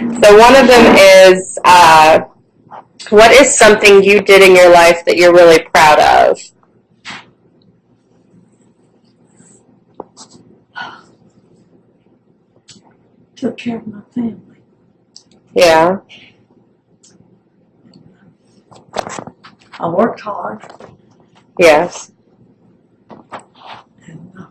So one of them is, what is something you did in your life that you're really proud of? Took care of my family. Yeah. I worked hard. Yes. And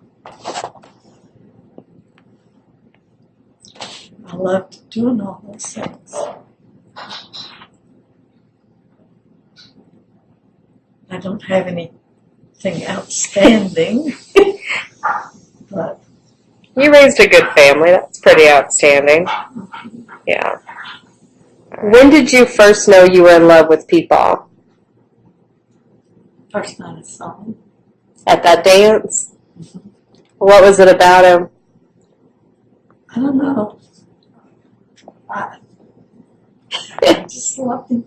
I loved doing all those things. I don't have anything outstanding, but You raised a good family. That's pretty outstanding. Yeah. When did you first know you were in love with Peepaw? first night I saw him, At that dance? What was it about him? I don't know. I just loved him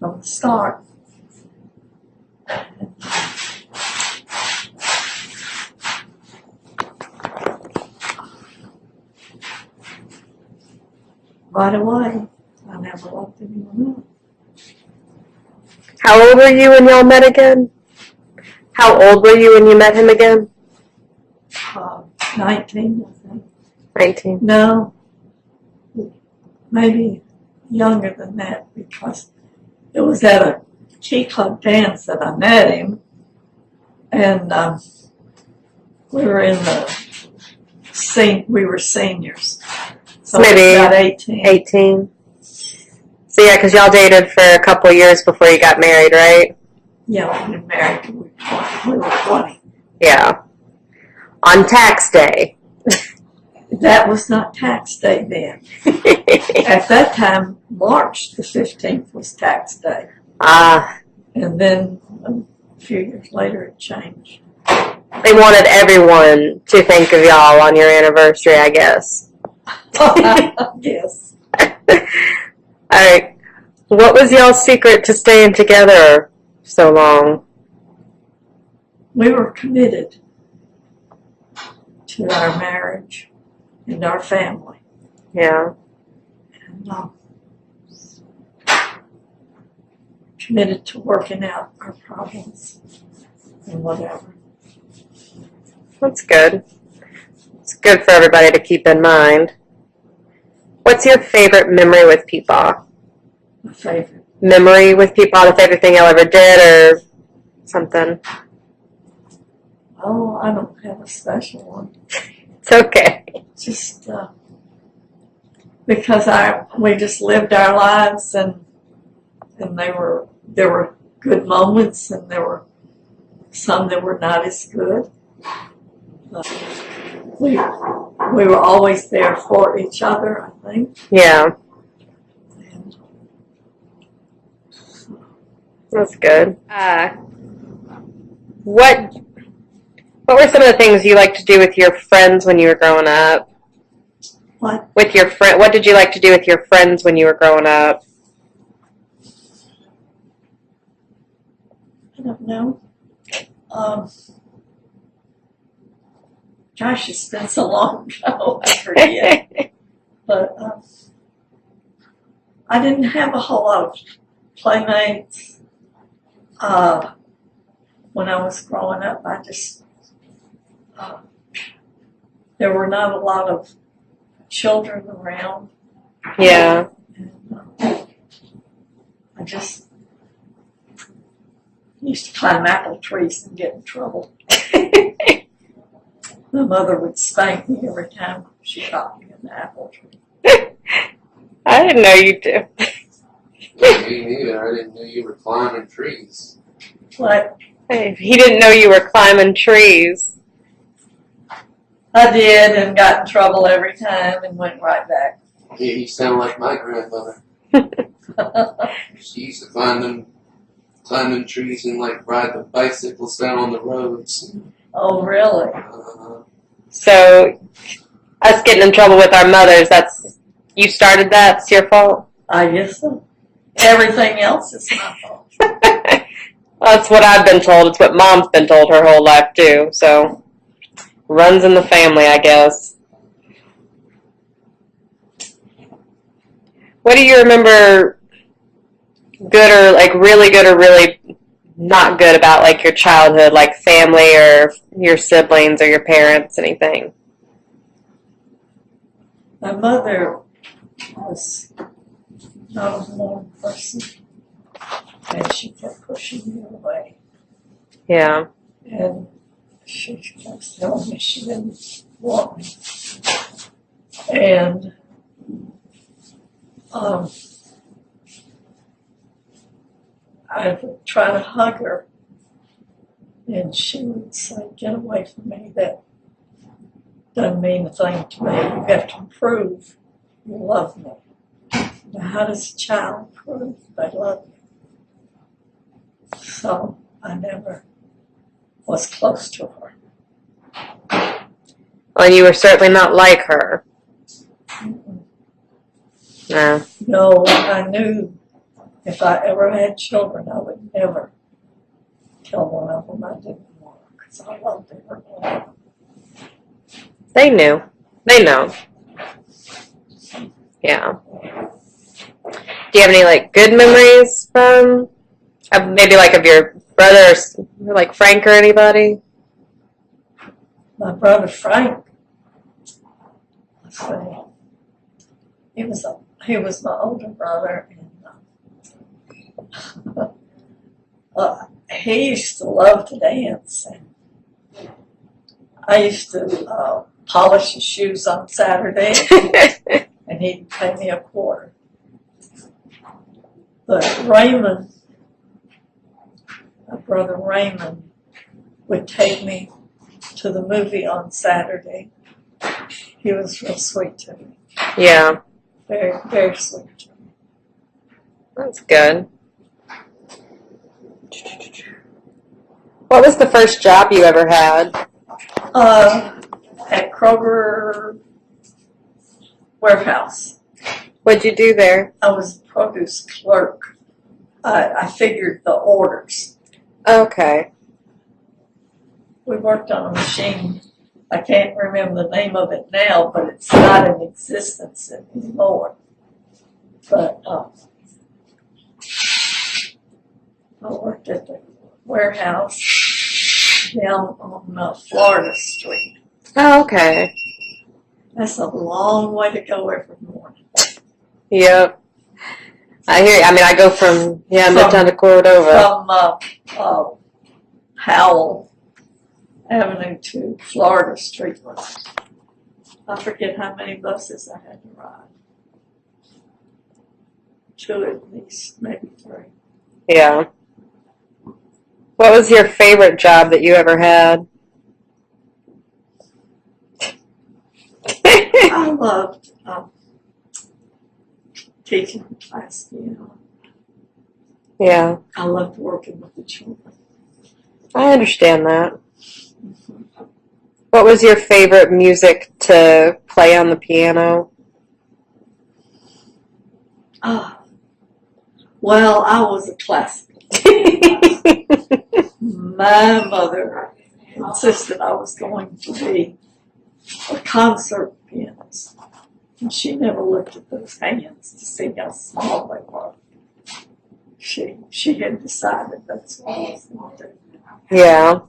from the start. Right away, I never loved anyone else. How old were you when y'all met again? How old were you when you met him again? 19, I think. 19. No, maybe younger than that, because it was at a Key Club dance that I met him, and we were in we were seniors, so Maybe about 18. 18. So yeah, because y'all dated for a couple years before you got married, right? Yeah, we were married till we were 20. Yeah. On tax day. That was not tax day then. At that time, March the 15th was tax day. Ah. And then a few years later it changed. They wanted everyone to think of y'all on your anniversary, I guess. Yes. Alright. What was y'all's secret to staying together so long? We were committed to our marriage and our family. Yeah. And committed to working out our problems and whatever. That's good. It's good for everybody to keep in mind. What's your favorite memory with Peepaw? My favorite. Memory with Peepaw, the favorite thing y'all ever did or something? Oh, I don't have a special one. It's okay. Just because we just lived our lives, and there were good moments, and there were some that were not as good. We were always there for each other, I think. Yeah. And That's good. What were some of the things you liked to do with your friends when you were growing up? what? With your friend, what did you like to do with your friends when you were growing up? I don't know. Gosh, it's been so long ago, I forget. But I didn't have a whole lot of playmates when I was growing up. I just there were not a lot of children around. Yeah. And, I just used to climb apple trees and get in trouble. My mother would spank me every time she caught me in the apple tree. I didn't know you did. Me neither. I didn't know you were climbing trees. But Hey, he didn't know you were climbing trees. I did, and got in trouble every time and went right back. Yeah, you sound like my grandmother. She used to climb them trees and like ride the bicycles down on the roads. Oh, really? So, us getting in trouble with our mothers, you started that? It's your fault? I guess so. Everything else is my fault. That's what I've been told. It's what Mom's been told her whole life, too. So, runs in the family, I guess. What do you remember good or like really good or really not good about like your childhood, like family or your siblings or your parents, anything? My mother was not a warm person, and she kept pushing me away. Yeah. And she kept telling me she didn't want me. And I would try to hug her, and she would say, "Get away from me. That doesn't mean a thing to me. You have to prove you love me." Now, how does a child prove they love you? So I never was close to her. Well, you were certainly not like her. No. No, I knew if I ever had children, I would never tell one of them I didn't want them because I loved every one of them. They knew. They know. Yeah. Do you have any like good memories from maybe like of your brothers, like Frank or anybody? My brother Frank, let's see, he was my older brother, and he used to love to dance, and I used to polish his shoes on Saturday, and he'd pay me a quarter. But Raymond, my brother Raymond, would take me to the movie on Saturday. He was real sweet to me. Yeah. Very, very sweet to me. That's good. What was the first job you ever had? At Kroger warehouse. What'd you do there? I was a produce clerk. I figured the orders. Okay. We worked on a machine. I can't remember the name of it now, but it's not in existence anymore. But I worked at the warehouse down on Florida Street. Oh, okay. That's a long way to go every morning. Yep. I hear you. I mean, I go from, Midtown to Cordova. From Howell Avenue to Florida Street. I forget how many buses I had to ride. 2 at least, maybe 3. Yeah. What was your favorite job that you ever had? I loved teaching class piano. Yeah. I loved working with the children. I understand that. What was your favorite music to play on the piano? Well, I was a classical. My mother insisted I was going to be a concert pianist. And she never looked at those hands to see how small they were. She had decided that's what I was going to do. Yeah.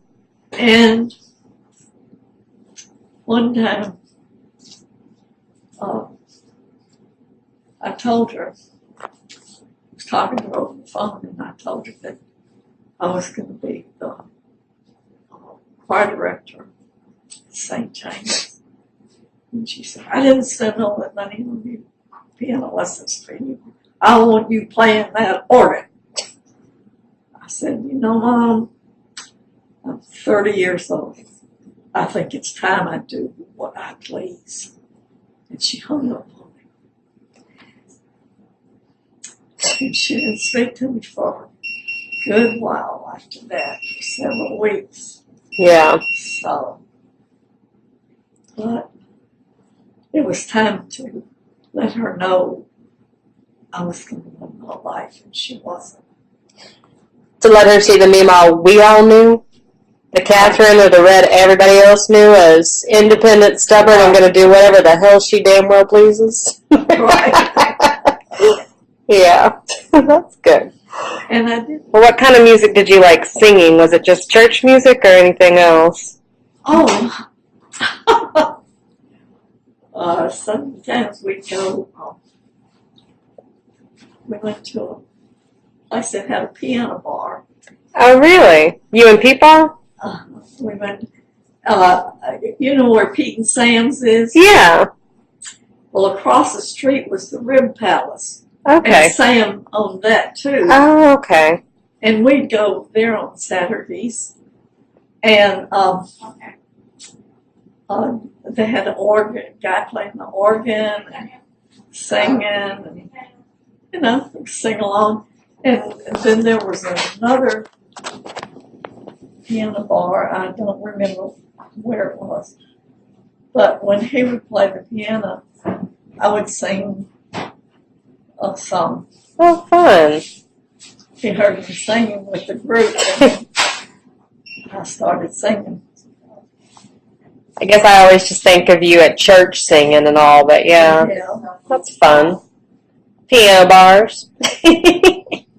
And one time, I told her, I was talking to her over the phone, and I told her that I was going to be the choir director at St. James. And she said, "I didn't spend all that money on your piano lessons for you. I want you playing that organ." I said, "You know, Mom, I'm 30 years old. I think it's time I do what I please." And she hung up on me. And she didn't speak to me for a good while after that, for several weeks. Yeah. So, but it was time to let her know I was going to live my life, and she wasn't. To let her see the Meemaw we all knew, the Catherine or the Red everybody else knew as independent, stubborn, and going to do whatever the hell she damn well pleases. Right. Yeah, that's good. And I did. Well, what kind of music did you like singing? Was it just church music or anything else? Oh, sometimes we go. We went to a place that had a piano bar. Oh, really? You and Peepaw? We went. You know where Pete and Sam's is? Yeah. Well, across the street was the Rib Palace. Okay. And Sam owned that too. Oh, okay. And we'd go there on Saturdays. And they had an organ, guy playing the organ and singing, and sing along. And then there was another piano bar. I don't remember where it was, but when he would play the piano, I would sing a song. Oh, fun. He heard me singing with the group, and I started singing. I guess I always just think of you at church singing and all, but yeah, that's fun. Piano bars.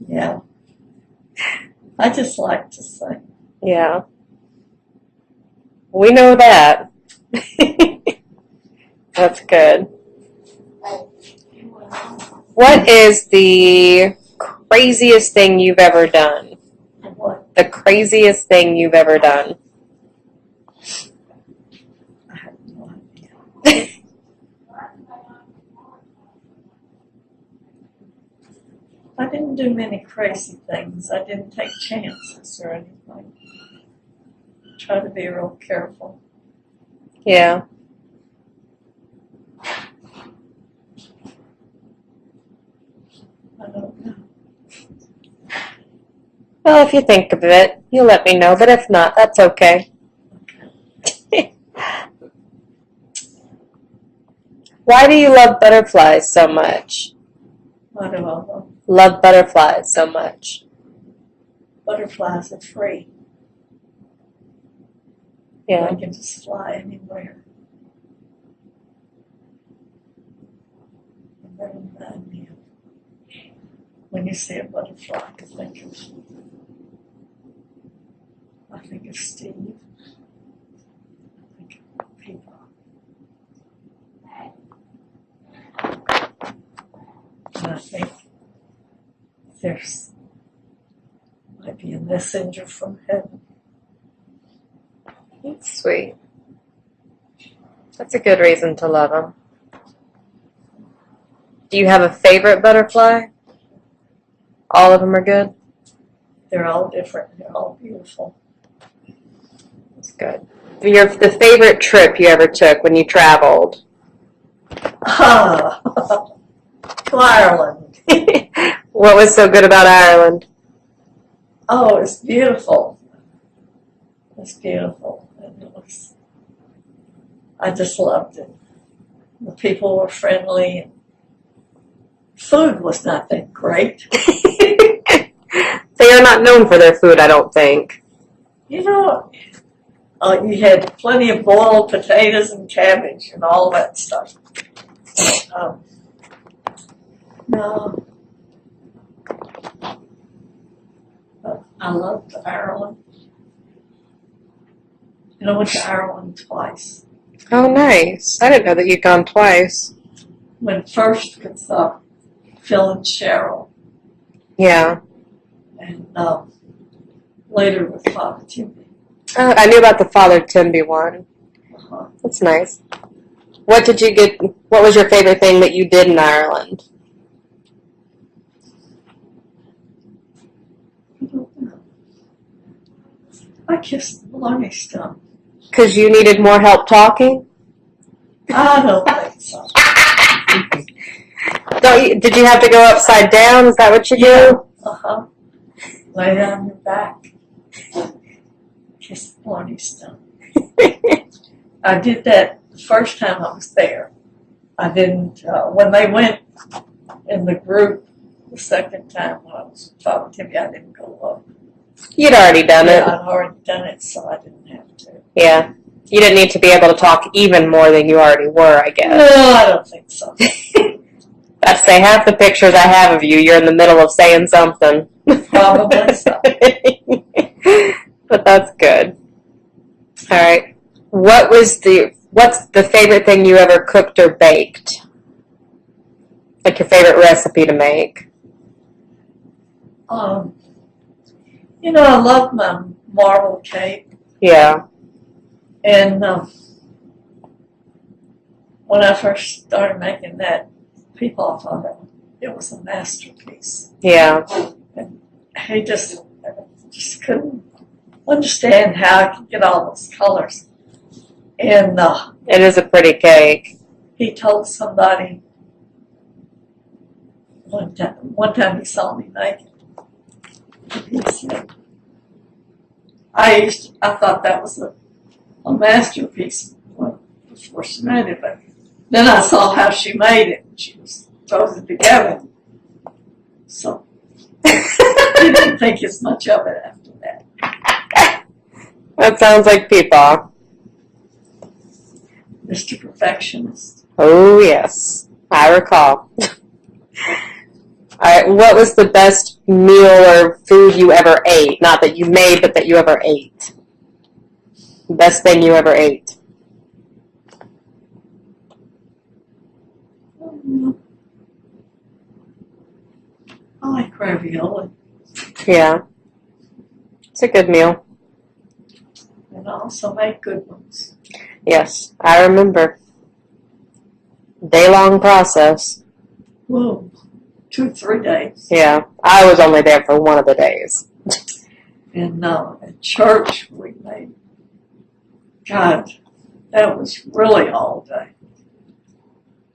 Yeah. I just like to sing. Yeah. We know that. That's good. What is the craziest thing you've ever done? What? The craziest thing you've ever done? I have no idea. I didn't do many crazy things. I didn't take chances or anything. Try to be real careful. Yeah. I don't know. Well, if you think of it, you'll let me know, but if not, that's okay. Why do you love butterflies so much? Why do I love Love butterflies so much. butterflies? Are free. Yeah. I can just fly anywhere. And they remind me of when you see a butterfly, I think of Steve. I think of people. And I think there's might be a messenger from heaven. That's sweet. That's a good reason to love them. Do you have a favorite butterfly? All of them are good? They're all different. They're all beautiful. That's good. The favorite trip you ever took when you traveled? Ah, to Ireland. What was so good about Ireland? Oh, it's beautiful. It's beautiful. And I just loved it. The people were friendly. Food was not that great. They are not known for their food, I don't think. You know, you had plenty of boiled potatoes and cabbage and all that stuff. No. But I loved Ireland. And I went to Ireland twice. Oh, nice. I didn't know that you'd gone twice. Went first with Phil and Cheryl, Yeah. and later with Father Timmy. I knew about the Father Timby one. Uh-huh. That's nice. What did you get? What was your favorite thing that you did in Ireland? I don't know. I kissed the Blarney Stone. Because you needed more help talking? I don't think so. Did you have to go upside down? Is that what you do? Uh-huh. Lay down your back. Kiss the Blarney Stone. I did that the first time I was there. I didn't, when they went in the group the second time when I was with Father Timmy, I didn't go up. You'd already done Yeah, it. I'd already done it, so I didn't have to. Yeah. You didn't need to be able to talk even more than you already were, I guess. No, I don't think so. I'd say half the pictures I have of you, you're in the middle of saying something. Probably so. But that's good. All right. What's the favorite thing you ever cooked or baked? Like your favorite recipe to make? You know, I love my marble cake, Yeah. and when I first started making that, people thought it was a masterpiece. Yeah. He just couldn't understand how I could get all those colors. And It is a pretty cake. he told somebody one time he saw me make it. He said, I thought that was a masterpiece before she made it, but then I saw how she made it, and she was throws it together. So I didn't think as much of it after that. That sounds like Peepaw. Mr. Perfectionist. Oh, yes. I recall. All right. What was the best meal or food you ever ate? Not that you made, but that you ever ate. Best thing you ever ate. I like ravioli, Yeah. It's a good meal. and I also make good ones. Yes, I remember. Day-long process. Whoa, 2-3 days. Yeah. I was only there for one of the days. And at church we made, God, that was really all day.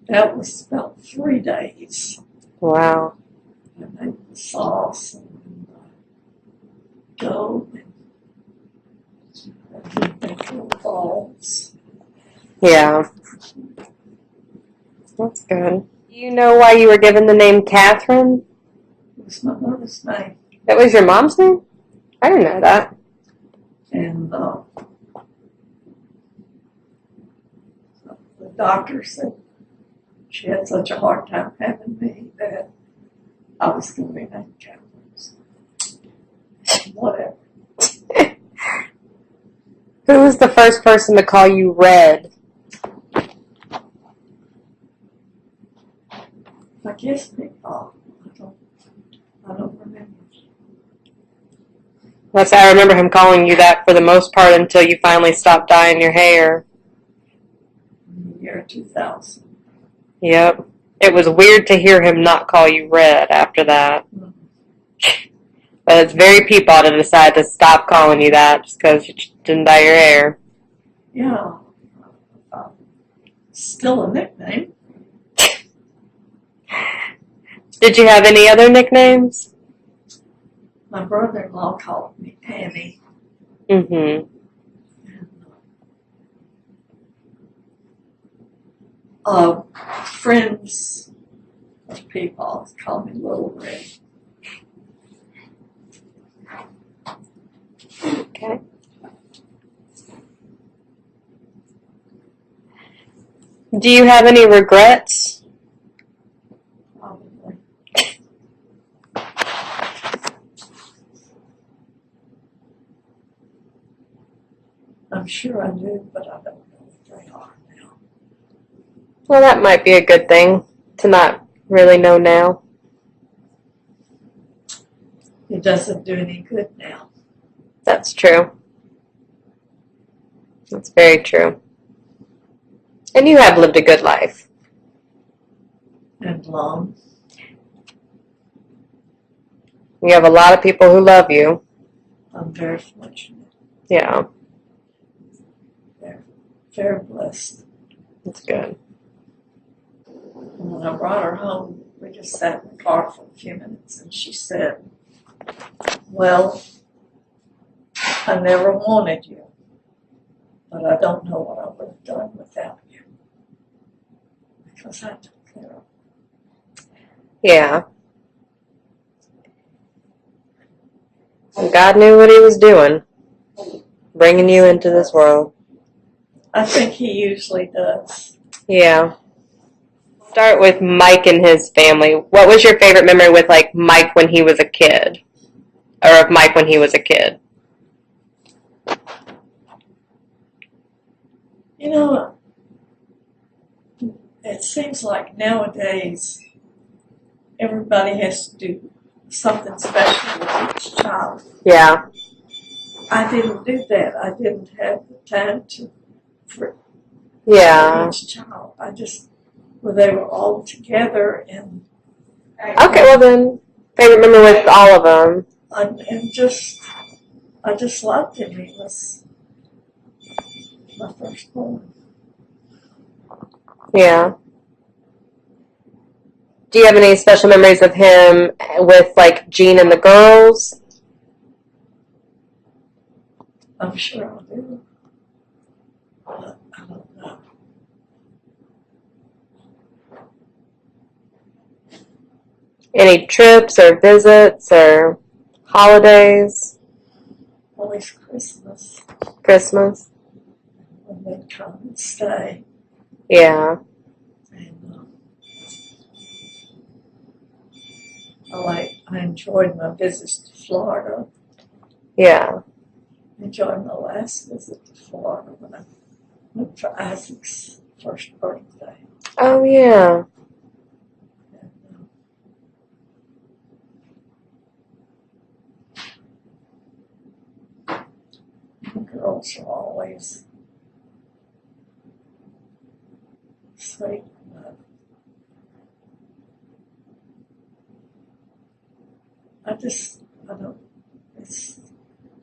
That was about 3 days. Wow. I made the sauce and dough and little balls. Yeah. That's good. Do you know why you were given the name Catherine? It was my mother's name. That was your mom's name? I didn't know that. And the doctor said she had such a hard time having me that I was going to be named Catherine. Whatever. Who was the first person to call you Red? I guess people. I don't remember. I remember him calling you that for the most part until you finally stopped dyeing your hair. In the year 2000. Yep. It was weird to hear him not call you Red after that. But it's very Peepaw to decide to stop calling you that just because you didn't dye your hair. Yeah. Still a nickname. Did you have any other nicknames? My brother-in-law called me Annie. Mm-hmm. Friends of people call me Little Red. Okay. Do you have any regrets? Probably. I'm sure I do, but I don't know if they are now. Well, that might be a good thing to not really know now. It doesn't do any good now. That's true. That's very true. And you have lived a good life. And long. You have a lot of people who love you. I'm very fortunate. Yeah, Very blessed. that's good. And when I brought her home, we just sat in the car for a few minutes, and she said, well, I never wanted you, but I don't know what I would have done without you. Because I took care of her. Yeah. God knew what he was doing, bringing you into this world. I think he usually does. Yeah. Start with Mike and his family. What was your favorite memory with like Mike when he was a kid? Or of Mike when he was a kid? You know, it seems like nowadays everybody has to do something special with each child. Yeah. I didn't do that. I didn't have the time for Yeah. each child. They were all together and Okay, well then, favorite memory with all of them. I just loved him. He was my firstborn. Yeah. Do you have any special memories of him with like Jean and the girls? I'm sure I do. But I don't know. Any trips or visits or holidays? Always Christmas Christmas? when they come and stay. Yeah. And I enjoyed my visits to Florida. Yeah. I enjoyed my last visit to Florida when I went for Isaac's first birthday. Oh, yeah. The girls are always sweet. I don't, it's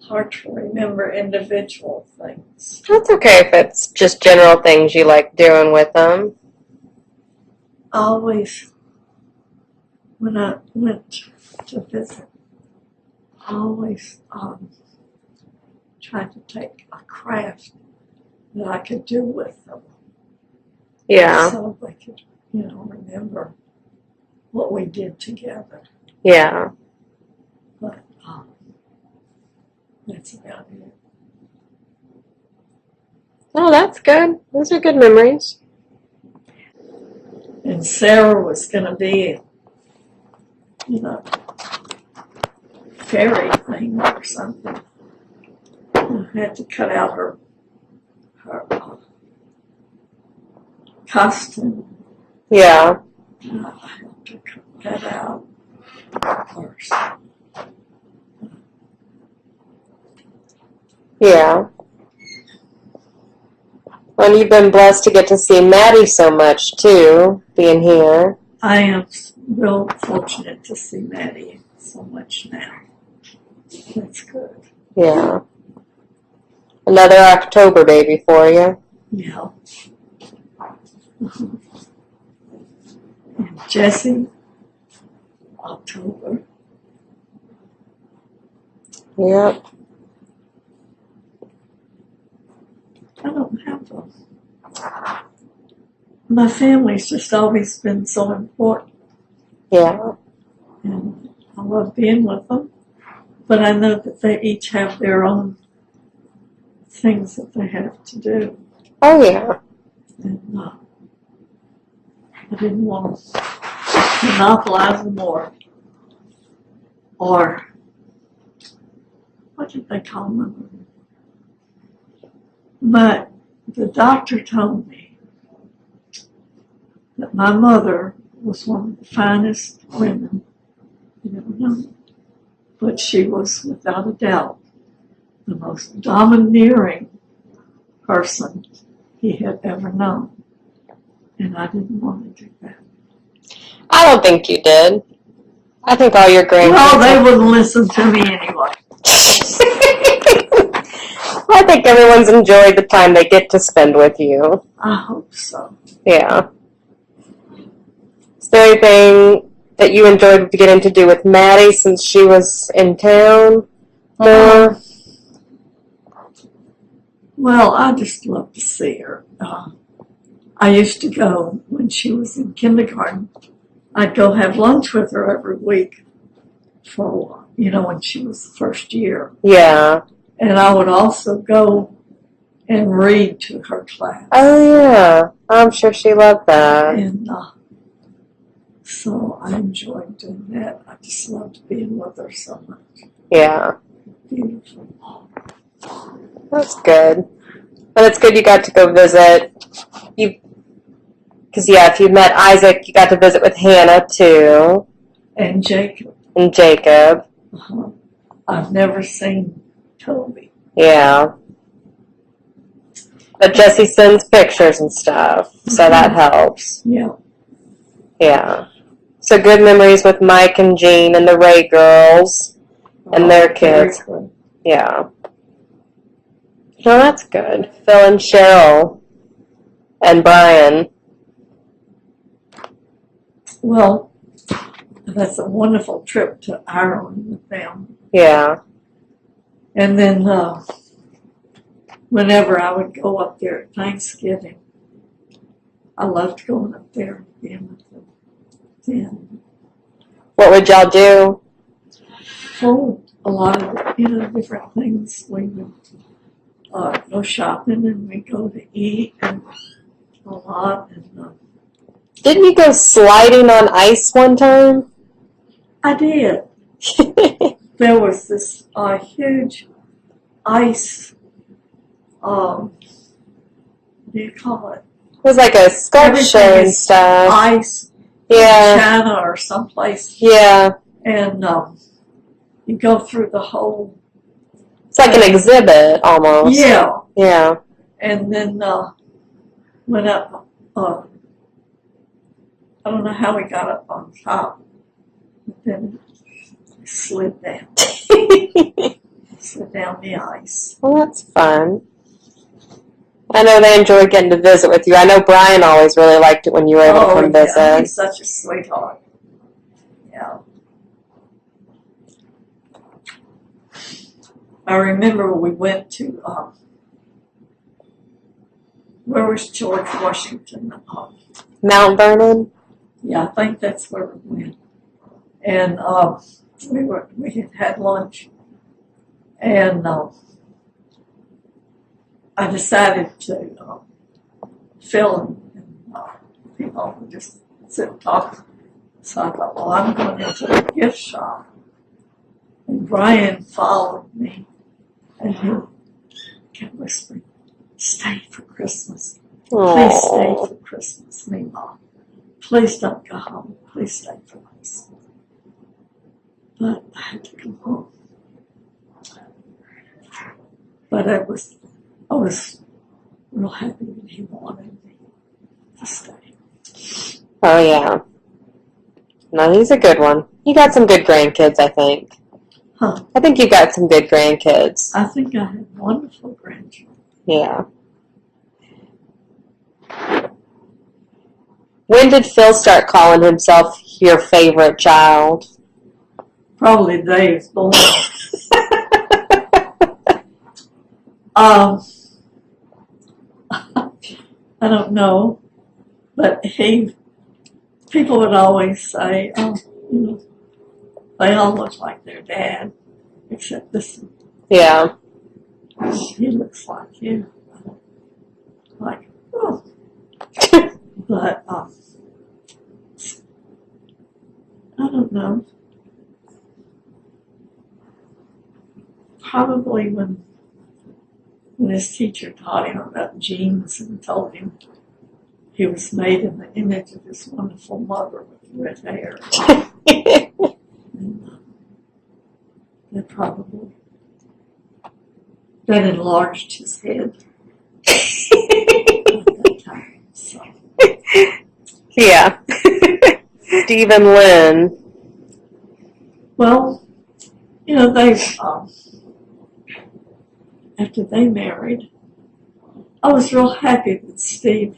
hard to remember individual things. That's okay if it's just general things you like doing with them. Always, when I went to visit, I always tried to take a craft that I could do with them. Yeah. So they could, remember what we did together. Yeah. But that's about it. Oh, that's good. Those are good memories. And Sarah was going to be, fairy thing or something. I had to cut out her costume. Yeah. I had to cut that out first. Yeah. Well, you've been blessed to get to see Maddie so much, too, being here. I am real fortunate to see Maddie so much now. That's good. Yeah. Another October baby for you. Yeah. And Jesse, October. Yep. I don't have them. My family's just always been so important, Yeah. and I love being with them. But I know that they each have their own things that they have to do, Oh, yeah. and I didn't want to monopolize them or what did they call them? But the doctor told me that my mother was one of the finest women he'd ever known. But she was, without a doubt, the most domineering person he had ever known. And I didn't want to do that. I don't think you did. I think all your grandkids... Well, they wouldn't listen to me anyway. I think everyone's enjoyed the time they get to spend with you. I hope so. Yeah. Is there anything that you enjoyed getting to do with Maddie since she was in town more? Well, I just love to see her. I used to go when she was in kindergarten. I'd go have lunch with her every week for a while, when she was the first year. Yeah. And I would also go and read to her class. Oh, yeah. I'm sure she loved that. And So I enjoyed doing that. I just loved being with her so much. Yeah, Beautiful. that's good. And it's good you got to go visit. Because, yeah, if you met Isaac, you got to visit with Hannah, too, And Jacob. and Jacob. I've never seen Toby. Yeah. But Jesse sends pictures and stuff, so that helps. Yeah. Yeah. So good memories with Mike and Jean and the Ray girls and their kids. Very good. Yeah. No, that's good. Phil and Cheryl and Brian. Well, that's a wonderful trip to Ireland with them. Yeah. And then whenever I would go up there at Thanksgiving, I loved going up there and being with them. Then, What would y'all do? oh, a lot of different things. We would go shopping and we go to eat and a lot. And Didn't you go sliding on ice one time? I did. There was this huge ice. What do you call it? It was like a sculpture Everything and is stuff. Ice. Yeah. China or someplace. Yeah. And you go through the whole. It's like an exhibit almost. Yeah. Yeah. And then went up. I don't know how we got up on top. But then slid down. Slid down the ice. Well, that's fun. I know they enjoyed getting to visit with you. I know Brian always really liked it when you were able to come visit. Yeah, he's such a sweetheart. Yeah. I remember we went to, where was George Washington? Mount Vernon? Yeah, I think that's where we went. And we had had lunch. And I decided to Phil and people would just sit and talk. So I thought, well, I'm going into a gift shop. And Brian followed me and he kept whispering, stay for Christmas. Please stay for Christmas, Mima. Please don't go home. Please stay for us. But I had to come home. But I was real happy that he wanted me to stay. Oh, yeah. No, he's a good one. You got some good grandkids, I think. Huh. I think you got some good grandkids. I think I had wonderful grandchildren. Yeah. When did Phil start calling himself your favorite child? Probably the day he was born. I don't know, but people would always say, they all look like their dad, except this one. Yeah. He looks like you. Like, oh. But, I don't know. Probably when his teacher taught him about genes and told him he was made in the image of his wonderful mother with red hair. And, that enlarged his head at that time. So. Yeah. Steve and Lynn. Well, they after they married, I was real happy that Steve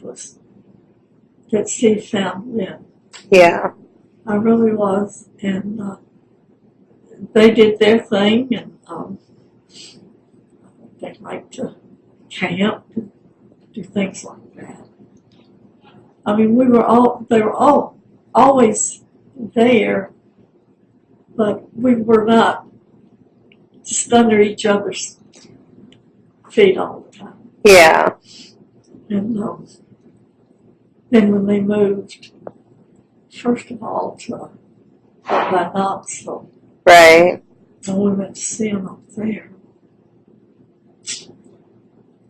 found Lynn. Yeah. I really was, and they did their thing, and they liked to camp and do things like that. I mean, they were all always there, but we were not just under each other's feet all the time. Yeah. And then when they moved first of all to by Knoxville. Right. And we went to see him up there.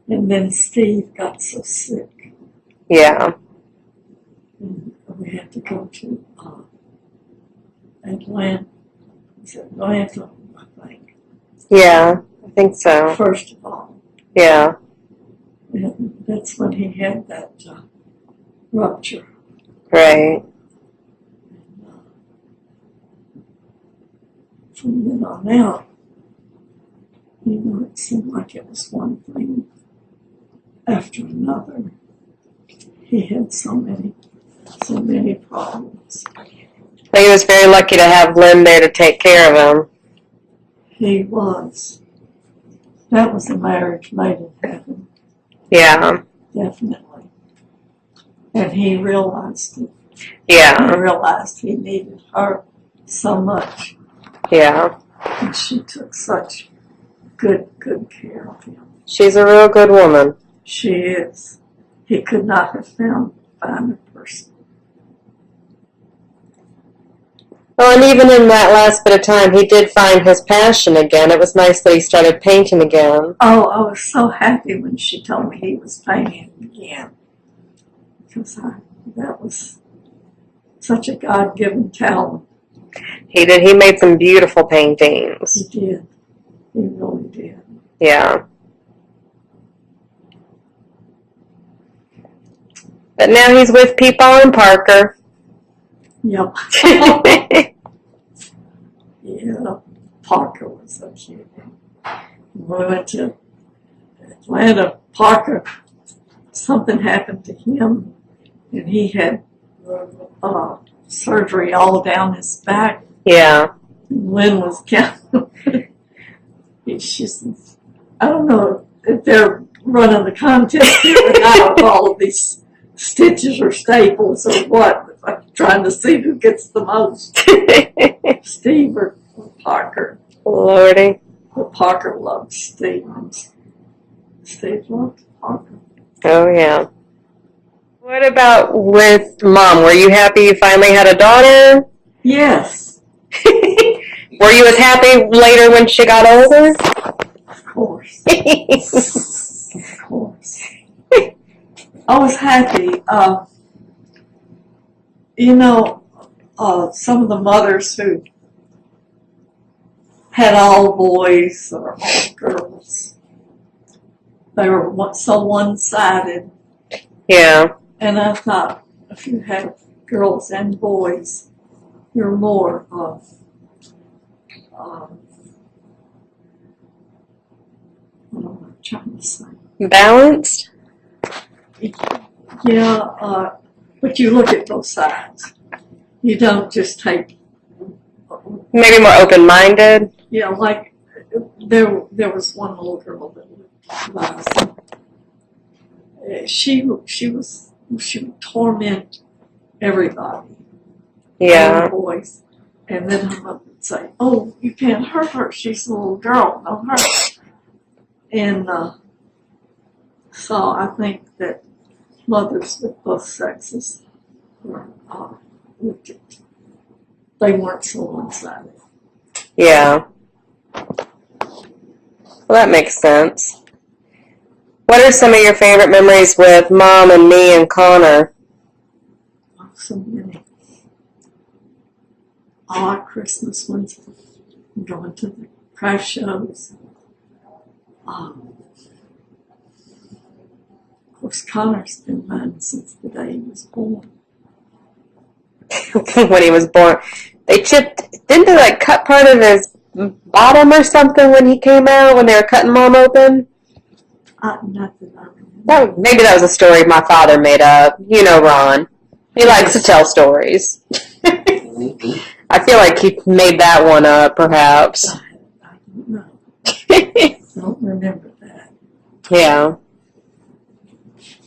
And then Steve got so sick. Yeah. And we had to go to Atlanta. Is it Atlanta, I think. Yeah. I think so. First of all. Yeah. And that's when he had that rupture. Right. From then on out, it seemed like it was one thing after another. He had so many problems. But he was very lucky to have Lynn there to take care of him. He was. That was a marriage made in heaven, Yeah. definitely. And he realized it. Yeah. He realized he needed her so much. Yeah. And she took such good care of him. She's a real good woman. She is. He could not have found a finer person. Well, and even in that last bit of time, he did find his passion again. It was nice that he started painting again. Oh, I was so happy when she told me he was painting again. Because that was such a God-given talent. He did. He made some beautiful paintings. He did. He really did. Yeah. But now he's with Peepaw and Parker. Yep. Yeah, Parker was so cute. When we went to Atlanta, Parker, something happened to him, and he had surgery all down his back. Yeah. Lynn was counting. She says, I don't know if they're running the contest here or not with all of these stitches or staples or what. I'm trying to see who gets the most. Steve or Parker. Lordy. But Parker loved Steve. And Steve loved Parker. Oh, yeah. What about with Mom? Were you happy you finally had a daughter? Yes, Were you as happy later when she got older? of course. Of course. I was happy. Some of the mothers who had all boys or all girls, they were so one-sided. Yeah. And I thought, if you have girls and boys, you're more what am I trying to say? Balanced? Yeah, but you look at both sides. You don't just take. Maybe more open-minded? Yeah, like there was one little girl that lived by us. She would torment everybody. Yeah. All the boys, and then her mother would say, "Oh, you can't hurt her. She's a little girl. Don't hurt her." And so I think that mothers with both sexes were looked at. They weren't so one-sided. Yeah. Well, that makes sense. What are some of your favorite memories with Mom and me and Connor? Oh, so many. All our Christmas ones, going to the craft shows. Of course, Connor's been mine since the day he was born. When he was born. Didn't they cut part of his bottom or something when he came out, when they were cutting Mom open? Not that I remember. Maybe that was a story my father made up. You know Ron. He likes to tell stories. I feel like he made that one up, perhaps. I don't know. I don't remember that. Yeah.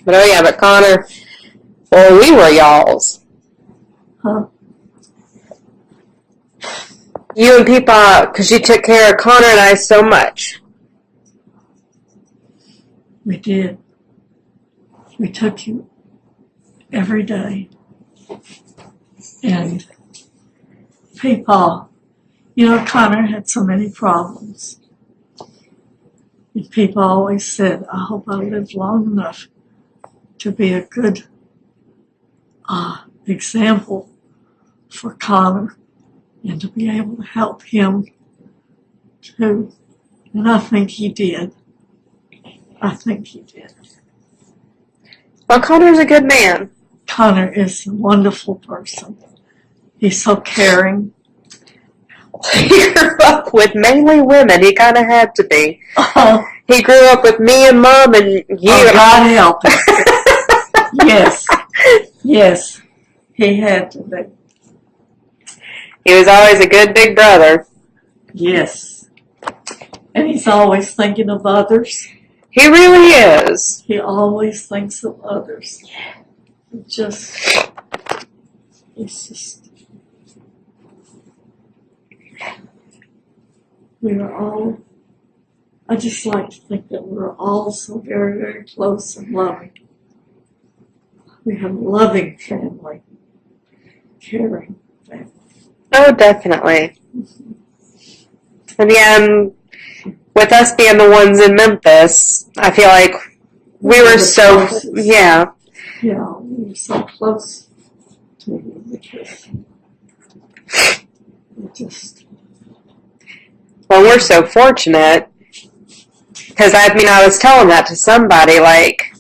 But Connor, well, we were y'alls. Huh? You and Peepaw, because you took care of Connor and I so much. We did. We took you every day. And people, Connor had so many problems. And people always said, I hope I live long enough to be a good example for Connor and to be able to help him too. And I think he did. Well, Connor's a good man. Connor is a wonderful person. He's so caring. He grew up with mainly women. He kind of had to be. Oh, He grew up with me and Mom and you. God help him. Yes, he had to be. He was always a good big brother. Yes. And he's always thinking of others. He really is. He always thinks of others. It's just, we were all, I just like to think that we're all so very, very close and loving. We have a loving family, caring family. Oh, definitely. And yeah, with us being the ones in Memphis, I feel like we were so, yeah. Yeah, we were so close to you because we just, Well, we're so fortunate because I was telling that to somebody, like,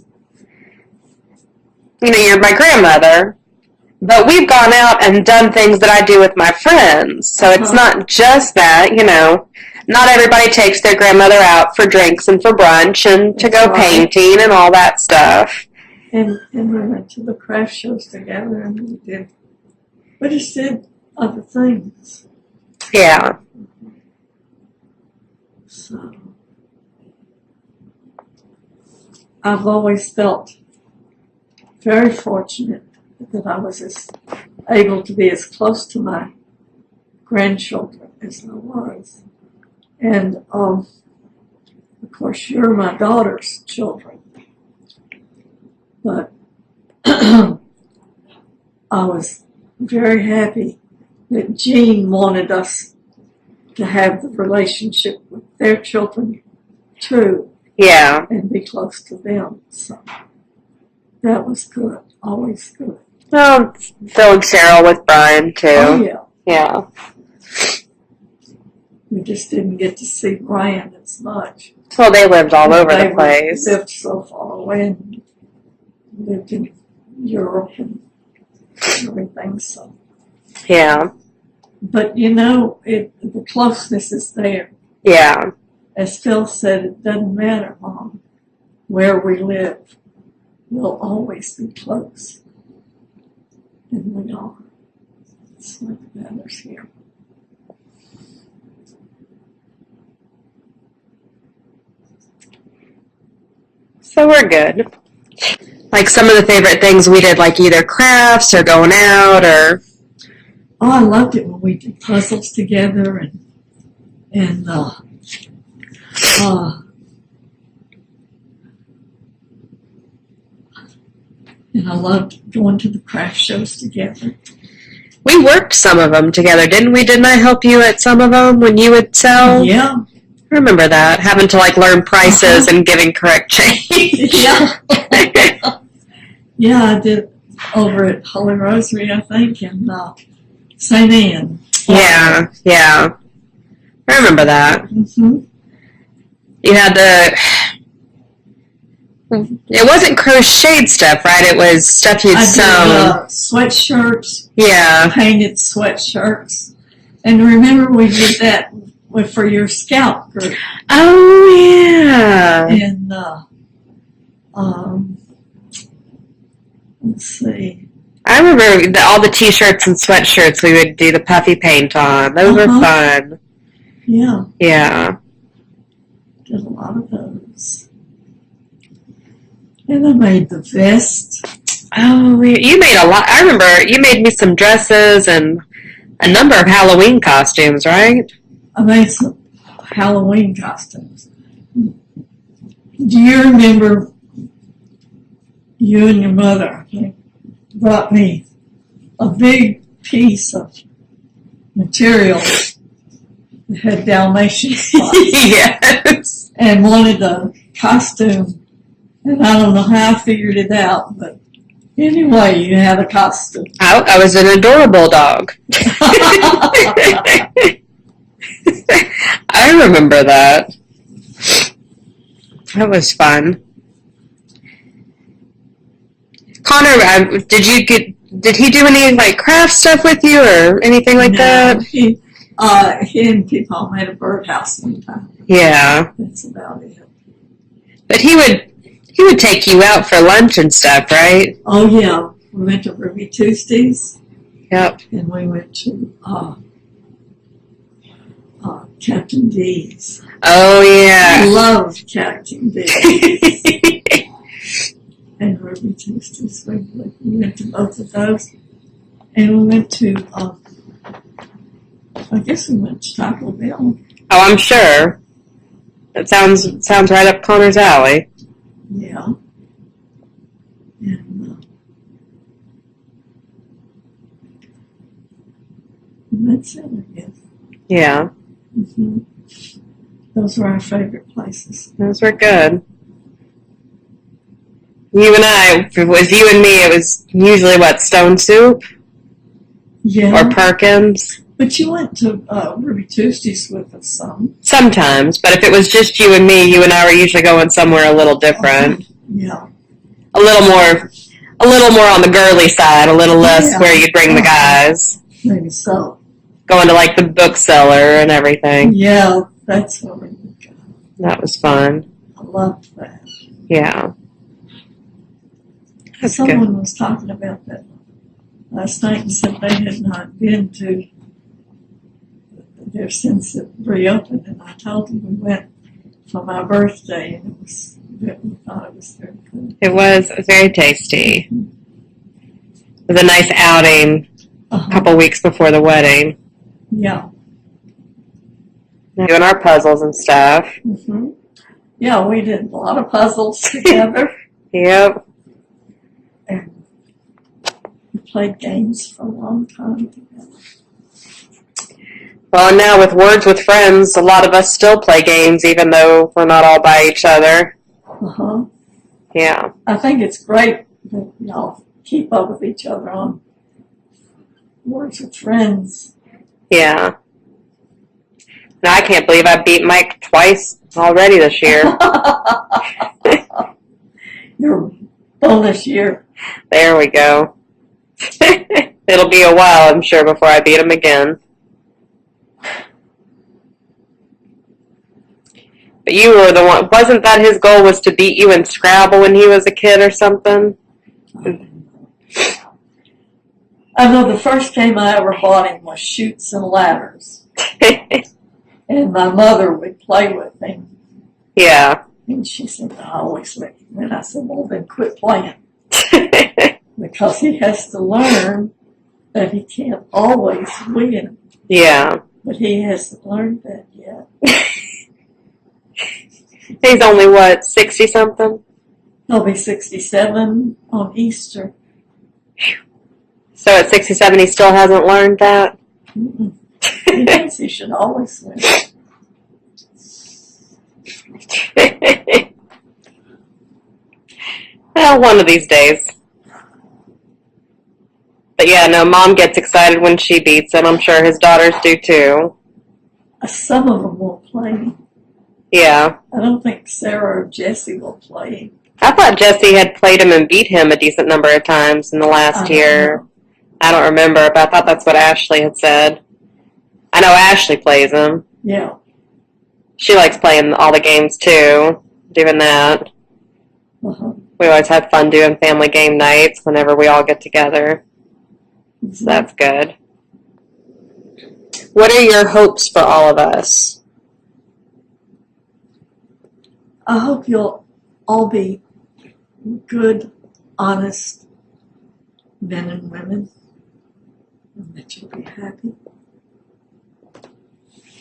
you're my grandmother, but we've gone out and done things that I do with my friends. So it's not just that, not everybody takes their grandmother out for drinks and for brunch and to go painting and all that stuff. And we went to the craft shows together and we just did other things. Yeah. So I've always felt very fortunate that I was able to be as close to my grandchildren as I was. And, of course, you're my daughter's children. But I was very happy that Jean wanted us to have the relationship with their children, too. Yeah. And be close to them. So that was good. Always good. Well, Phil and Cheryl with Brian, too. Oh, yeah. Yeah. We just didn't get to see Brian as much. Well, they lived all over the place. They lived so far away and lived in Europe and everything, so. Yeah. But, the closeness is there. Yeah. As Phil said, it doesn't matter, Mom, where we live. We'll always be close. And we are. It's what matters here. So we're good. Like some of the favorite things we did, like either crafts or going out or. Oh, I loved it when we did puzzles together and I loved going to the craft shows together. We worked some of them together, didn't we? Didn't I help you at some of them when you would sell? Yeah. I remember that, having to learn prices and giving correct change. Yeah. Yeah, I did over at Holy Rosary, I think, and St. Anne. Yeah. I remember that. Mm-hmm. You had it wasn't crocheted stuff, right? It was stuff you'd sewn. I did sweatshirts. Yeah. Painted sweatshirts. And remember we did that for your scout group. Oh, yeah. And, let's see. I remember all the t-shirts and sweatshirts we would do the puffy paint on. Those were fun. Yeah. Yeah. Did a lot of those. And I made the vest. Oh, you made a lot. I remember you made me some dresses and a number of Halloween costumes, right? I made some Halloween costumes. Do you remember you and your mother brought me a big piece of material that had Dalmatian spots Yes. and wanted a costume. And I don't know how I figured it out, but anyway, you had a costume. I was an adorable dog. I remember that. That was fun. Connor, did he do any like craft stuff with you or anything like that? He and Peepaw made a birdhouse one time. Yeah. That's about it. But he would take you out for lunch and stuff, right? Oh yeah, we went to Ruby Tuesdays. Yep. And we went to Captain D's. Oh I yeah. love Captain D's and Ruby Tuesdays. We went to both of those, and we went to I guess we went to Taco Bell. Oh, I'm sure. That sounds right up Connor's alley. Yeah. And that's it, I guess. Yeah. Mm-hmm. Those were our favorite places. Those were good. You and I, if it was you and me, it was usually what, Stone Soup Yeah. or Perkins? But you went to Ruby Tuesdays with us some. Sometimes, but if it was just you and me, you and I were usually going somewhere a little different. Yeah. A little more on the girly side, a little less Yeah. where you'd bring the guys. Maybe so. Going to like the bookseller and everything. Yeah, that's what we would go. That was fun. I loved that. Yeah. That's Someone good. was talking about that last night and said they had not been to there since it reopened, and I told them we went for my birthday, and we thought it was very good. It was very tasty. It was a nice outing a couple weeks before the wedding. Yeah. Doing our puzzles and stuff. Mm-hmm. Yeah, we did a lot of puzzles together. Yep. And we played games for a long time together. Well, and now with Words with Friends, a lot of us still play games, even though we're not all by each other. Uh-huh. Yeah. I think it's great that y'all keep up with each other on Words with Friends. Yeah. Now, I can't believe I beat Mike twice already this year. Your bonus year. There we go. It'll be a while, I'm sure, before I beat him again. But you were the one, wasn't that his goal was to beat you in Scrabble when he was a kid or something? I know the first game I ever bought him was Chutes and Ladders. And my mother would play with him. Yeah. And she said, I always let him win. I said, well, then quit playing. Because he has to learn that he can't always win. Yeah. But he hasn't learned that yet. He's only, what, 60-something? He'll be 67 on Easter. So at 67, he still hasn't learned that? Mm-mm. He thinks he should always win. Well, one of these days. But yeah, no, Mom gets excited when she beats him. I'm sure his daughters do too. Some of them won't play. Yeah. I don't think Sarah or Jesse will play. I thought Jesse had played him and beat him a decent number of times in the last year. Know. I don't remember, but I thought that's what Ashley had said. I know Ashley plays him. Yeah. She likes playing all the games too, doing that. Uh-huh. We always have fun doing family game nights whenever we all get together. So that's good. What are your hopes for all of us? I hope you'll all be good, honest men and women, and that you'll be happy,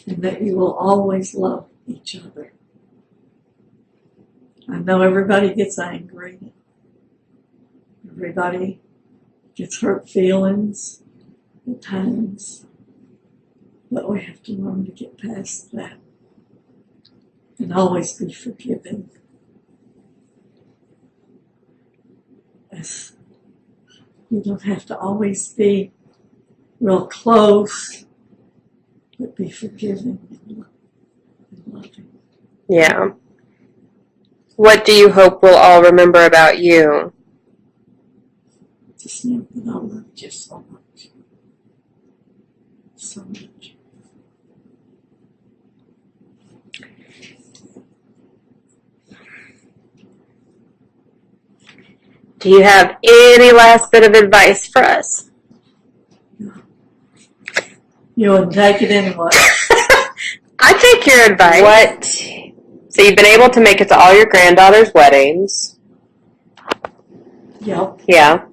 and that you will always love each other. I know everybody gets angry. Everybody gets hurt feelings. at times, but we have to learn to get past that and always be forgiving. Yes. You don't have to always be real close, but be forgiving and loving. Yeah. What do you hope we'll all remember about you? Just know that I love you so much. So much. Do you have any last bit of advice for us? You wouldn't take it anyway. I take your advice. What? So you've been able to make it to all your granddaughters' weddings. Yep. Yeah.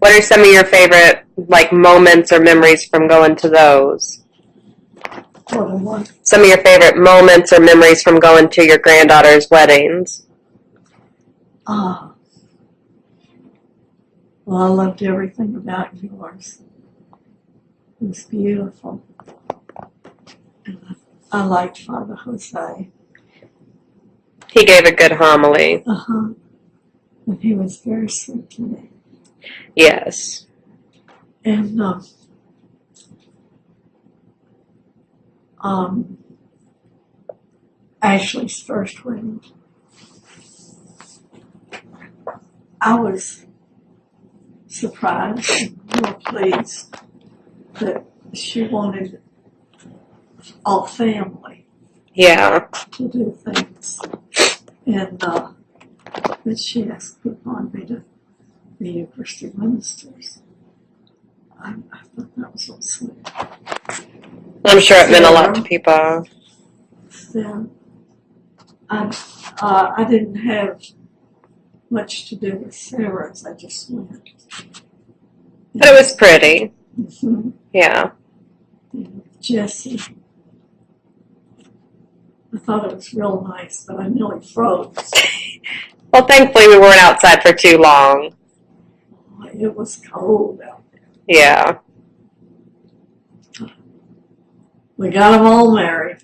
What are some of your favorite moments or memories from going to those? What? Some of your favorite moments or memories from going to your granddaughters' weddings? Well, I loved everything about yours. It was beautiful. And I liked Father Jose. He gave a good homily. And he was very sweet to me. Yes. And Ashley's first wedding, I was surprised and real pleased that she wanted all family Yeah. to do things. And that she asked people on me to be Eucharistic ministers. I thought that was so sweet. I'm sure it meant a lot to people. So, I didn't have much to do with Sarah's. I just went. But it was pretty. Mm-hmm. Yeah. Jesse. I thought it was real nice, but I nearly froze. Well, thankfully we weren't outside for too long. It was cold out there. Yeah. We got them all married.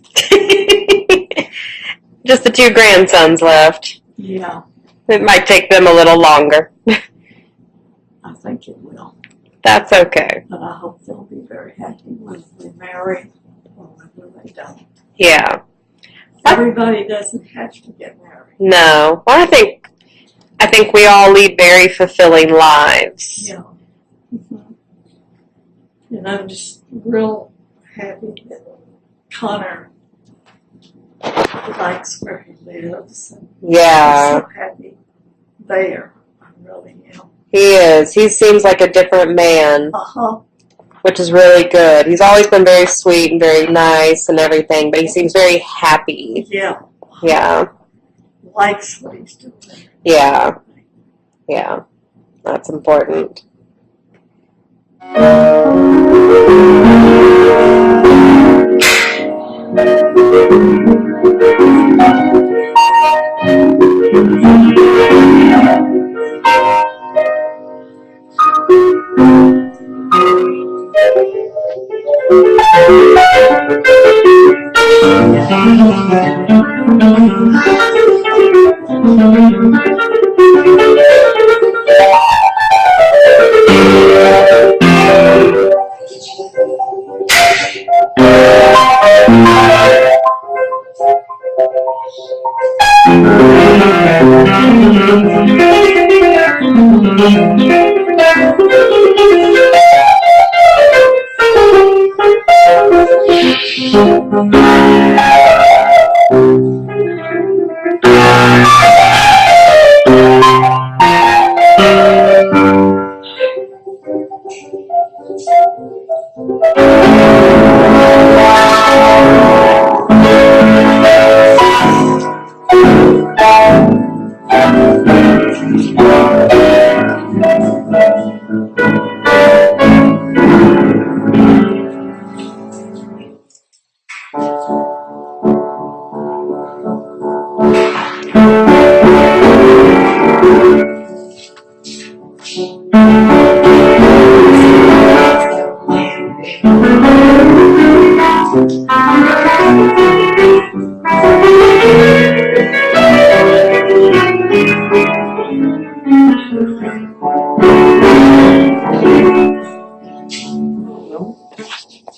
Just the two grandsons left. Yeah, It might take them a little longer. I think it will. That's okay. But I hope they'll be very happy when they marry or when they don't. Yeah. Everybody doesn't have to get married. No. Well, I think we all lead very fulfilling lives. Yeah. Mm-hmm. And I'm just real happy that Connor likes where he lives. And Yeah. I'm so happy there. I really am. He is. He seems like a different man, which is really good. He's always been very sweet and very nice and everything, but he seems very happy. Yeah. Yeah. Likes what he's doing. Yeah. Yeah. That's important.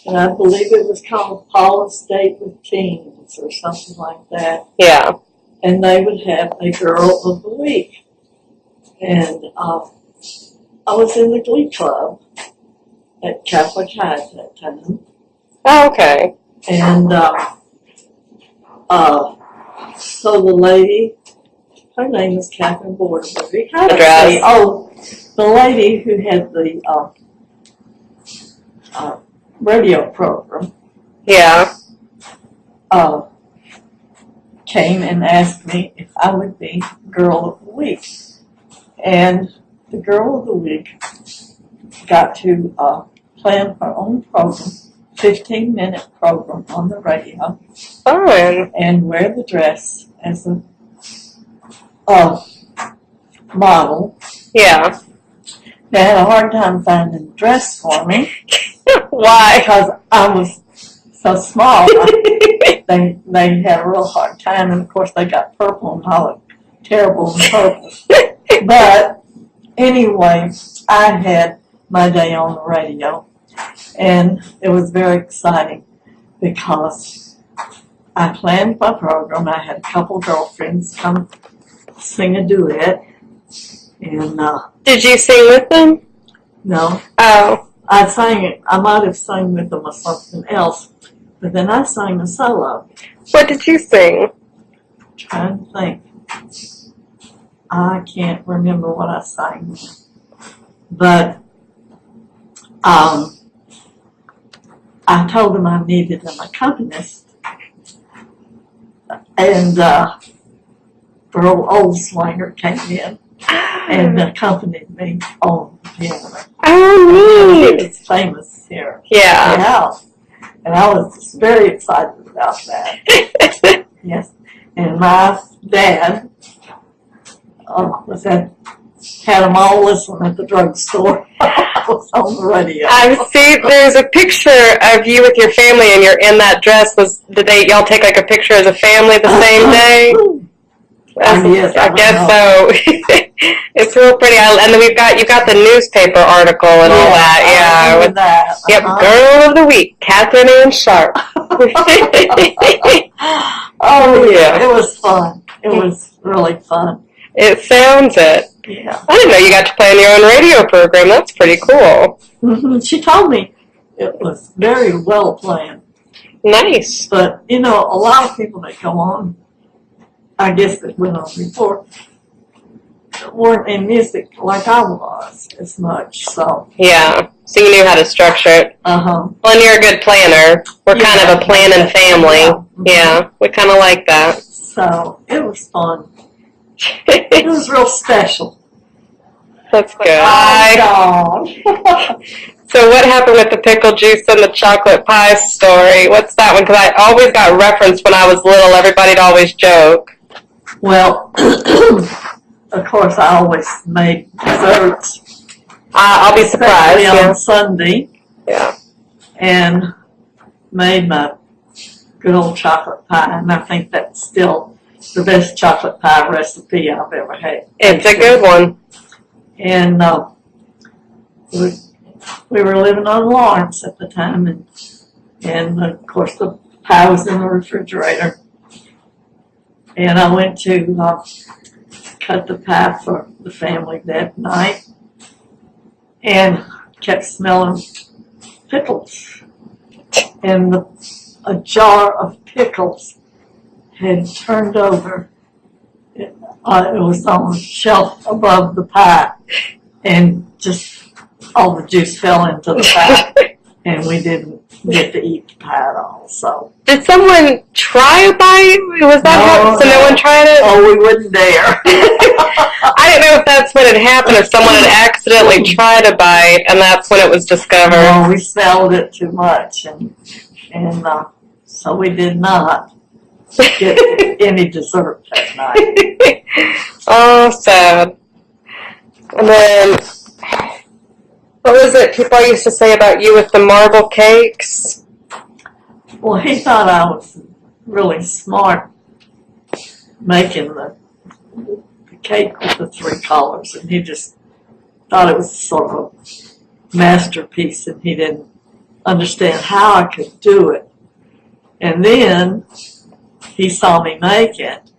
And I believe it was called Paula's Date with Teens or something like that. Yeah. And they would have a Girl of the Week. And I was in the Glee Club at Catholic High at that time. Oh, okay. And so the lady, her name is Catherine Bordenberry. How The to dress. say? Oh, the lady who had the radio program Yeah. came and asked me if I would be Girl of the Week. And the Girl of the Week got to plan her own program, 15-minute program on the radio, Fun. and wear the dress as a model. Yeah. They had a hard time finding a dress for me Why? because I was so small. They had a real hard time, and of course they got purple, and I looked terrible in purple. But anyway, I had my day on the radio, and it was very exciting because I planned my program. I had a couple girlfriends come sing a duet, and Did you sing with them? no, Oh. I sang it. I might have sung with them or something else, but then I sang a solo. What did you sing? Trying to think. I can't remember what I sang, but I told them I needed an accompanist, and Earl Oldswanger came in and accompanied me on the piano. Oh, neat. It's famous here. Yeah. Yeah. And I was very excited about that. Yes. And my dad had them all listening at the drugstore. I was on the radio. I see there's a picture of you with your family and you're in that dress. Was the day y'all take like a picture as a family the same day? Yes, I guess so. It's real pretty. And then you've got the newspaper article and all that. I Yeah. remember that. Yep, Girl of the Week, Catherine Ann Sharp. Oh, Yeah. It was fun. It was really fun. It sounds it. Yeah. I didn't know you got to play on your own radio program. That's pretty cool. She told me it was very well planned. Nice. But, you know, a lot of people that come on, I guess that went on before, weren't in music like I was as much, so. Yeah. So you knew how to structure it. Uh-huh. Well, and you're a good planner. We're kind of a planning family. Yeah. Yeah, we kind of like that. So, it was fun. It was real special. That's good. Oh, God. So what happened with the pickle juice and the chocolate pie story? What's that one? Because I always got referenced when I was little. Everybody'd always joke. Well, of course, I always made desserts. I'll be surprised. Especially on Yeah. Sunday. Yeah. And made my good old chocolate pie. And I think that's still the best chocolate pie recipe I've ever had. It's a good one. And we were living on Lawrence at the time, and of course the pie was in the refrigerator. And I went to cut the pie for the family that night, and kept smelling pickles. And a jar of pickles had turned over. It was on the shelf above the pie, and just all the juice fell into the pie, and we didn't get to eat the pie at all. So Did someone try a bite? Was that No, so no one tried it? we wouldn't dare. I didn't know if that's what had happened, if someone had accidentally tried a bite, and that's when it was discovered. No, we smelled it too much, and so we did not get any dessert that night. Oh, sad. And then, What was it people used to say about you with the marble cakes? Well, he thought I was really smart making the cake with the 3 colors, and he just thought it was sort of a masterpiece, and he didn't understand how I could do it. And then he saw me make it,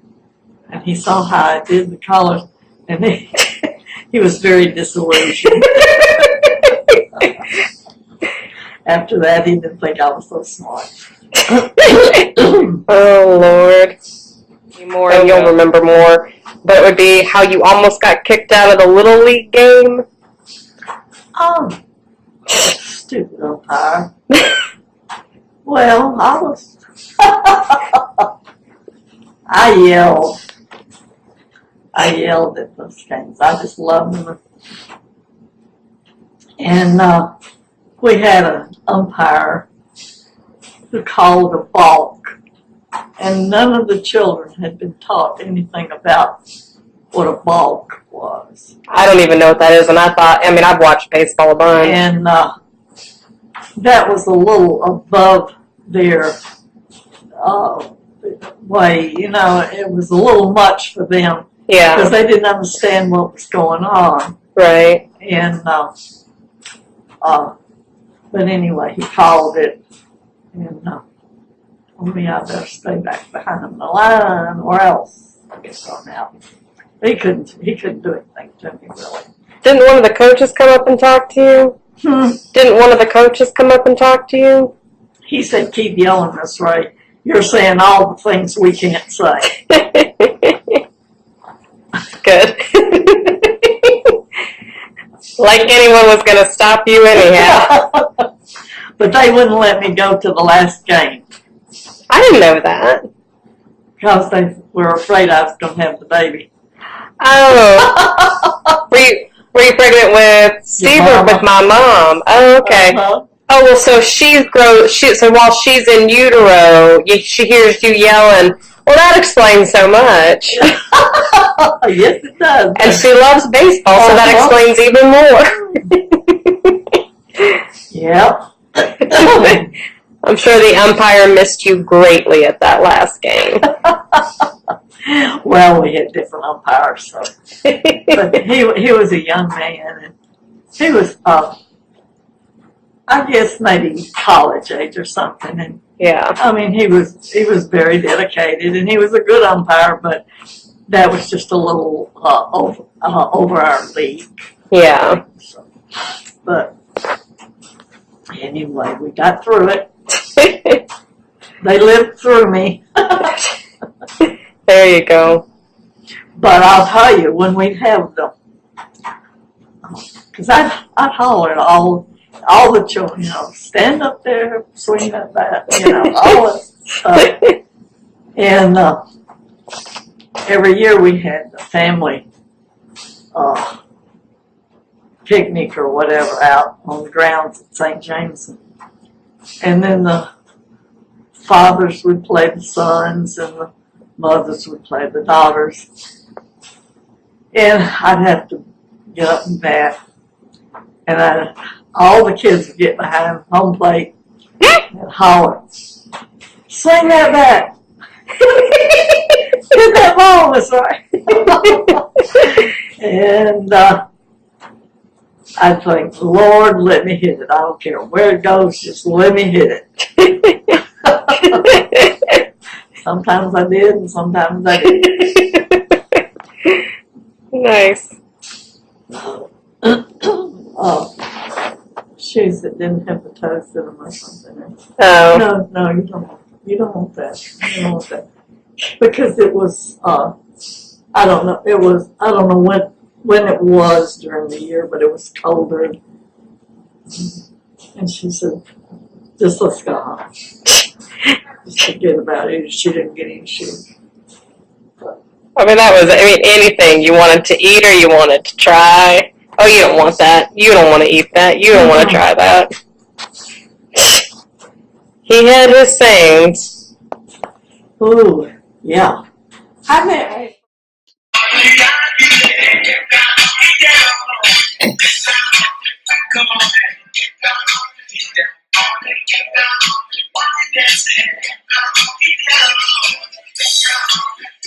and he saw how I did the colors, and he was very disillusioned. After that, he didn't think I was so smart. Oh, Lord. More, and you'll remember more. But it would be how you almost got kicked out of the Little League game. Oh, stupid umpire. Well, I yelled at those games. I just loved them. And we had an umpire who called a balk. And none of the children had been taught anything about what a balk was. I don't even know what that is, and I've watched baseball a bunch. And that was a little above their way, it was a little much for them. Yeah. Because they didn't understand what was going on. Right. And, but anyway, he called it, and told me I better stay back behind the line, or else I'll get thrown out. He couldn't do anything to me, really. Didn't one of the coaches come up and talk to you? Didn't one of the coaches come up and talk to you? He said, keep yelling this way. You're saying all the things we can't say. Good. Like anyone was going to stop you anyhow. But they wouldn't let me go to the last game. I didn't know that. Because they were afraid I was going to have the baby. Oh. Were you pregnant with Steve or with my mom? Oh, okay. Uh-huh. Oh, well, so so while she's in utero, she hears you yelling. Well, that explains so much. Yes, it does. And she loves baseball, so that explains even more. Yep. I'm sure the umpire missed you greatly at that last game. Well, we had different umpires, so. But he was a young man, and he was, I guess maybe college age or something, and Yeah. I mean, he was very dedicated, and he was a good umpire, but that was just a little over our league. Yeah. So, but anyway, we got through it. They lived through me. There you go. But I'll tell you, when we'd have them, because I'd holler at all the children, stand up there, swing that bat, all that stuff. And every year we had a family picnic or whatever out on the grounds at St. James. And then the fathers would play the sons and the mothers would play the daughters. And I'd have to get up and bat. And all the kids would get behind home plate and holler, swing that bat. Hit that ball this way. And I think, Lord, let me hit it. I don't care where it goes, just let me hit it. Sometimes I did, and sometimes I didn't. Nice. Shoes that didn't have the toes in them or something. Oh. No, you don't want that. You don't want that. Because it was, I don't know when it was during the year, but it was colder. And she said, just let's go home. Just forget about it. She didn't get any shoes. Anything you wanted to eat or you wanted to try. Oh, you don't want that. You don't want to eat that. You don't want to try that. He had his sayings. Ooh, yeah. I mean, Come on, man. Get down on it. Get down on it. While you're dancing. Get down on it. Get down on it.